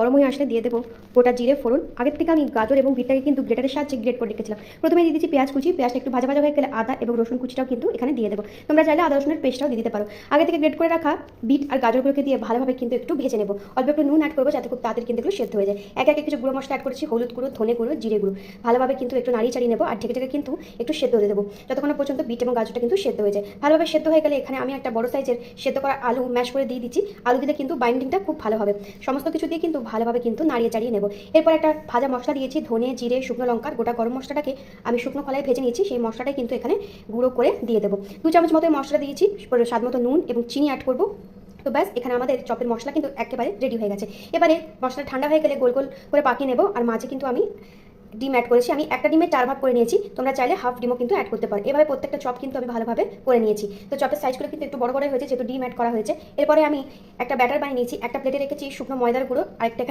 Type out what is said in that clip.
গরম হয়ে আসলে দিয়ে দেবো গোটা জিরে ফোড়ন। আগের থেকে আমি গাজর এবং বিটটাকে কিন্তু গ্রেটারের সাহায্যে গ্রেট করে রেখেছিলাম। প্রথমে দিয়ে দিচ্ছি পেঁয়াজ কুচি, পেঁয়াজটা একটু ভাজা ভাজা হয়ে গেলে আদা এবং রসুন কুচিটাও কিন্তু এখানে দিয়ে দেবো। তোমরা চাইলে আদা রসুনের পেস্টটাও দিয়ে দিতে পারো। আগে থেকে গ্রেট করে রাখা বিট আর গাজরগুলোকে দিয়ে ভালোভাবে কিন্তু একটু ভেজে নেবো। অল্প একটু নুন অ্যাড করবো যাতে খুব তাড়াতাড়ি কিন্তু এগুলো সেদ্ধ হয়ে যায়। একে একে কিছু গুঁড়ো মশলা অ্যাড করেছি, হলুদ গুঁড়ো, ধনে গুঁড়ো, জিরে গুঁড়ো। ভালোভাবে কিন্তু একটু নাড়িয়ে চাড়িয়ে নেবো আর ঢেকে ঢেকে কিন্তু একটু সেদ্ধ হতে দেবো যতক্ষণ না পর্যন্ত বিট এবং গাজরটা কিন্তু সেদ্ধ হয়ে যায়। ভালোভাবে সেদ্ধ হয়ে গেলে এখানে আমি একটা বড় সাইজের সেদ্ধ করা আলু ম্যাশ করে দিয়ে দিচ্ছি। আলু দিলে কিন্তু বাইন্ডিংটা খুব ভালো হবে। সমস্ত কিছু দিয়ে কিন্তু ভালোভাবে কিন্তু নাড়িয়ে চাড়িয়ে নেবো। এরপর একটা ভাজা মশলা দিয়েছি, ধনে, জিরে, শুকনো লঙ্কার গোটা গরম মশলাটাকে আমি শুকনো খোলায় ভেজে নিয়েছি। সেই মশলাটাই কিন্তু এখানে গুঁড়ো করে দিয়ে দেবো। 2 চামচ মতো মশলা দিয়েছি, স্বাদ মতো নুন এবং চিনি অ্যাড করবো। তো ব্যাস, এখানে আমাদের চপের মশলা কিন্তু একেবারে রেডি হয়ে গেছে। এবারে মশলা ঠান্ডা হয়ে গেলে গোল গোল করে পাকিয়ে নেবো। আর মাঝে কিন্তু আমি ডিম অ্যাড করেছি। আমি একটা ডিমের 4 ভাগ করে নিয়েছি, তোমরা চাইলে হাফ ডিমও কিন্তু অ্যাড করতে পারো। এভাবে প্রত্যেকটা চপ কিন্তু আমি ভালোভাবে করে নিয়েছি। তো চপের সাইজগুলো কিন্তু একটু বড় বড় হয়েছে যেহেতু ডিম অ্যাড করা হয়েছে। এরপরে আমি একটা ব্যাটার বানিয়ে নিয়েছি। একটা প্লেটে রেখেছি শুকনো ময়দার গুঁড়ো, আরেকটা